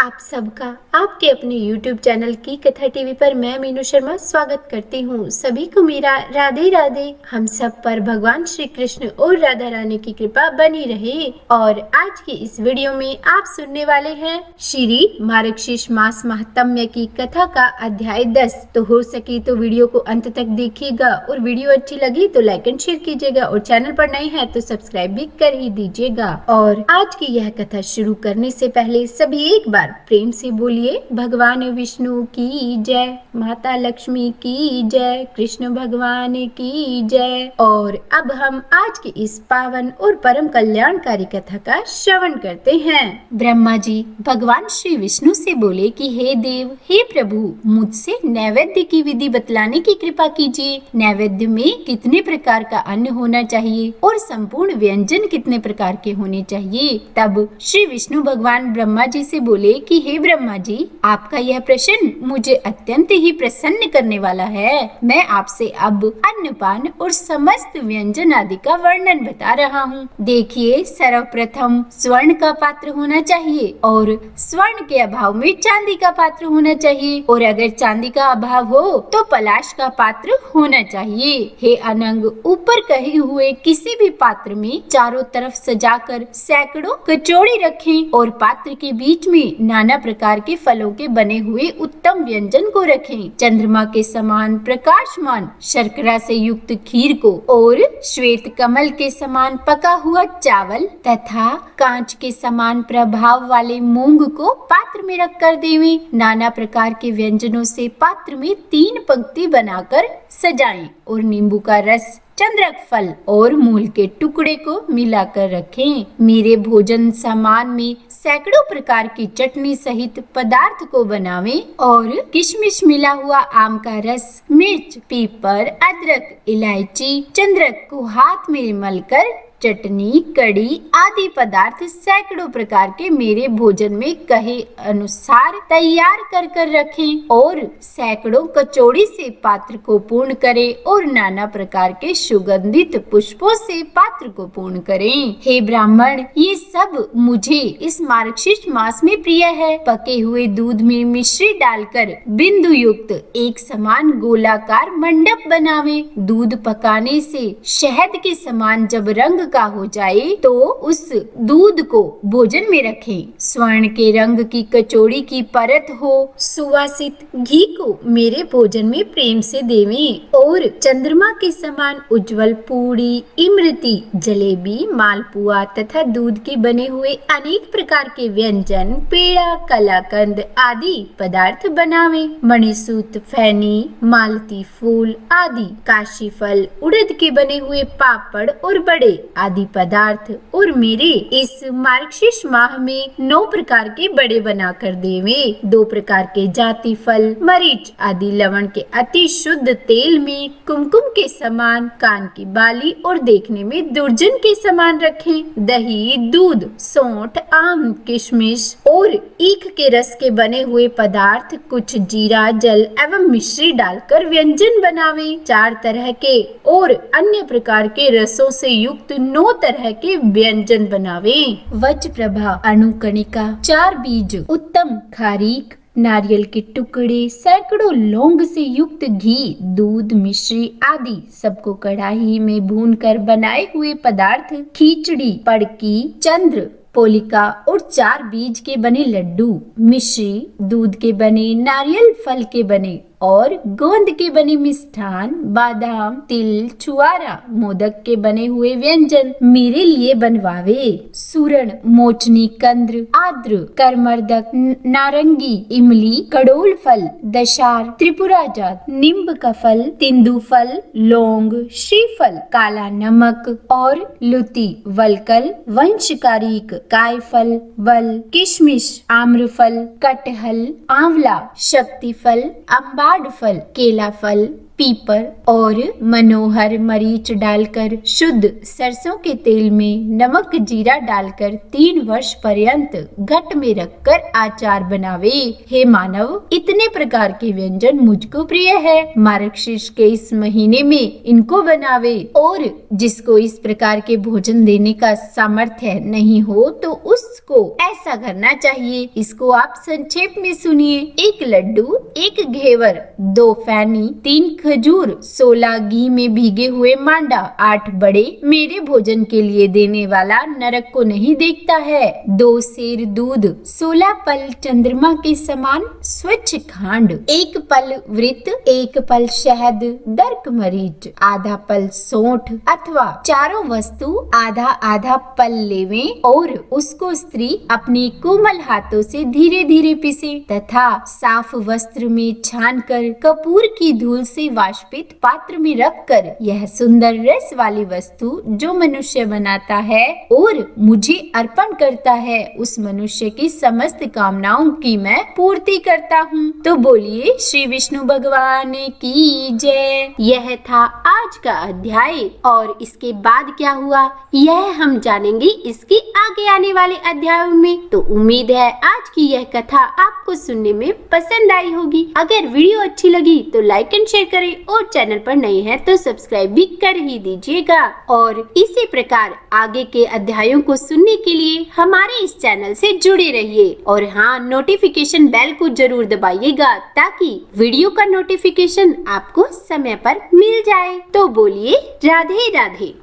आप सबका आपके अपने YouTube चैनल की कथा टीवी पर मैं मीनू शर्मा स्वागत करती हूँ। सभी को मेरा राधे राधे। हम सब पर भगवान श्री कृष्ण और राधा रानी की कृपा बनी रहे। और आज की इस वीडियो में आप सुनने वाले हैं श्री मार्गशीर्ष मास महात्म्य की कथा का अध्याय 10। तो हो सके तो वीडियो को अंत तक देखिएगा और वीडियो अच्छी लगी तो लाइक एंड शेयर कीजिएगा और चैनल पर नए हैं तो सब्सक्राइब भी कर ही दीजिएगा। और आज की यह कथा शुरू करने से पहले सभी एक बार प्रेम से बोलिए भगवान विष्णु की जय, माता लक्ष्मी की जय, कृष्ण भगवान की जय। और अब हम आज की इस पावन और परम कल्याणकारी कथा का श्रवण करते हैं। ब्रह्मा जी भगवान श्री विष्णु से बोले कि हे देव, हे प्रभु, मुझसे नैवेद्य की विधि बतलाने की कृपा कीजिए। नैवेद्य में कितने प्रकार का अन्न होना चाहिए और संपूर्ण व्यंजन कितने प्रकार के होने चाहिए। तब श्री विष्णु भगवान ब्रह्मा जी से बोले कि हे ब्रह्मा जी, आपका यह प्रश्न मुझे अत्यंत ही प्रसन्न करने वाला है। मैं आपसे अब अन्नपान और समस्त व्यंजन आदि का वर्णन बता रहा हूँ। देखिए, सर्वप्रथम स्वर्ण का पात्र होना चाहिए और स्वर्ण के अभाव में चांदी का पात्र होना चाहिए, और अगर चांदी का अभाव हो तो पलाश का पात्र होना चाहिए। हे अनंग, ऊपर कहे हुए किसी भी पात्र में चारों तरफ सजाकर सैकड़ों कचौड़ी रखें और पात्र के बीच में नाना प्रकार के फलों के बने हुए उत्तम व्यंजन को रखें। चंद्रमा के समान प्रकाशमान शर्करा से युक्त खीर को और श्वेत कमल के समान पका हुआ चावल तथा कांच के समान प्रभाव वाले मूंग को पात्र में रखकर देवें। नाना प्रकार के व्यंजनों से पात्र में 3 पंक्ति बनाकर सजाएं और नींबू का रस, चंद्रक फल और मूल के टुकड़े को मिलाकर रखें। मेरे भोजन सामान में सैकड़ों प्रकार की चटनी सहित पदार्थ को बनावें और किशमिश मिला हुआ आम का रस, मिर्च, पीपर, अदरक, इलायची, चंद्रक को हाथ में मलकर चटनी, कड़ी आदि पदार्थ सैकड़ों प्रकार के मेरे भोजन में कहे अनुसार तैयार कर कर रखें और सैकड़ों कचौड़ी से पात्र को पूर्ण करें और नाना प्रकार के सुगंधित पुष्पों से पात्र को पूर्ण करें। हे ब्राह्मण, ये सब मुझे इस मार्गशीर्ष मास में प्रिय है। पके हुए दूध में मिश्री डालकर बिंदु युक्त एक समान गोलाकार मंडप बनावे। दूध पकाने से शहद के समान जब रंग का हो जाए तो उस दूध को भोजन में रखें। स्वर्ण के रंग की कचौड़ी की परत हो सुवासित घी को मेरे भोजन में प्रेम से देवें और चंद्रमा के समान उज्जवल पूड़ी, इमरती, जलेबी, मालपुआ तथा दूध के बने हुए अनेक प्रकार के व्यंजन, पेड़ा, कलाकंद आदि पदार्थ बनावे। मणिसूत, फैनी, मालती फूल आदि, काशी फल, उड़द के बने हुए पापड़ और बड़े आदि पदार्थ और मेरे इस मार्गशीर्ष माह में 9 प्रकार के बड़े बनाकर देवे। 2 प्रकार के जाति फल, मरीच आदि लवण के अति शुद्ध तेल में कुमकुम के समान, कान की बाली और देखने में दुर्जन के समान रखें। दही, दूध, सौंठ, आम, किशमिश और ईख के रस के बने हुए पदार्थ, कुछ जीरा, जल एवं मिश्री डालकर व्यंजन बनावे। 4 तरह के और अन्य प्रकार के रसों से युक्त 9 तरह के व्यंजन बनावे। वज्र प्रभा, अणुकणिका, 4 बीज, उत्तम खारीक, नारियल के टुकड़े, सैकड़ों लौंग से युक्त घी, दूध, मिश्री आदि सबको कढ़ाई में भूनकर बनाए हुए पदार्थ, खिचड़ी, पड़की, चंद्र पोलिका और 4 बीज के बने लड्डू, मिश्री, दूध के बने, नारियल फल के बने और गोंद के बने मिष्ठान, बादाम, तिल, छुआरा, मोदक के बने हुए व्यंजन मेरे लिए बनवावे। सूरण, मोचनी, कंद्र, आद्र, करमर्दक, नारंगी, इमली, कड़ोल फल, दशार, त्रिपुरा जात, नींब का फल, तिंदु फल, लौंग, श्रीफल, काला नमक और लुती, वलकल, वंशकारिक, काय फल, बल, किशमिश, आम्रफल, कटहल, आंवला, शक्ति फल, अम्बाड फल, केला फल, पीपर और मनोहर मरीच डालकर शुद्ध सरसों के तेल में नमक जीरा डालकर 3 वर्ष पर्यंत घट में रखकर अचार बनावे। हे मानव, इतने प्रकार के व्यंजन मुझको प्रिय है। मार्गशीर्ष के इस महीने में इनको बनावे। और जिसको इस प्रकार के भोजन देने का सामर्थ्य नहीं हो तो उसको ऐसा करना चाहिए। इसको आप संक्षेप में सुनिए। 1 लड्डू, 1 घेवर, 2 फैनी, 3 खजूर, 16 घी में भीगे हुए मांडा, 8 बड़े। मेरे भोजन के लिए देने वाला नरक को नहीं देखता है। 2 सेर दूध, 16 पल चंद्रमा के समान स्वच्छ खांड, 1 पल वृत, 1 पल शहद, दर्क मरीच, आधा पल सौंठ अथवा चारों वस्तु आधा आधा पल लेवें और उसको स्त्री अपने कोमल हाथों से धीरे धीरे पीसे तथा साफ वस्त्र में छानकर कपूर की धूल से वाष्पित पात्र में रखकर यह सुंदर रस वाली वस्तु जो मनुष्य बनाता है और मुझे अर्पण करता है, उस मनुष्य की समस्त कामनाओं की मैं पूर्ति करता हूँ। तो बोलिए श्री विष्णु भगवान की जय। यह था आज का अध्याय और इसके बाद क्या हुआ यह हम जानेंगे इसके आगे आने वाले अध्यायों में। तो उम्मीद है आज की यह कथा आपको सुनने में पसंद आई होगी। अगर वीडियो अच्छी लगी तो लाइक एंड शेयर करें और चैनल पर नए हैं तो सब्सक्राइब भी कर ही दीजिएगा। और इसी प्रकार आगे के अध्यायों को सुनने के लिए हमारे इस चैनल से जुड़े रहिए और हाँ, नोटिफिकेशन बेल को जरूर दबाइएगा ताकि वीडियो का नोटिफिकेशन आपको समय पर मिल जाए। तो बोलिए राधे राधे।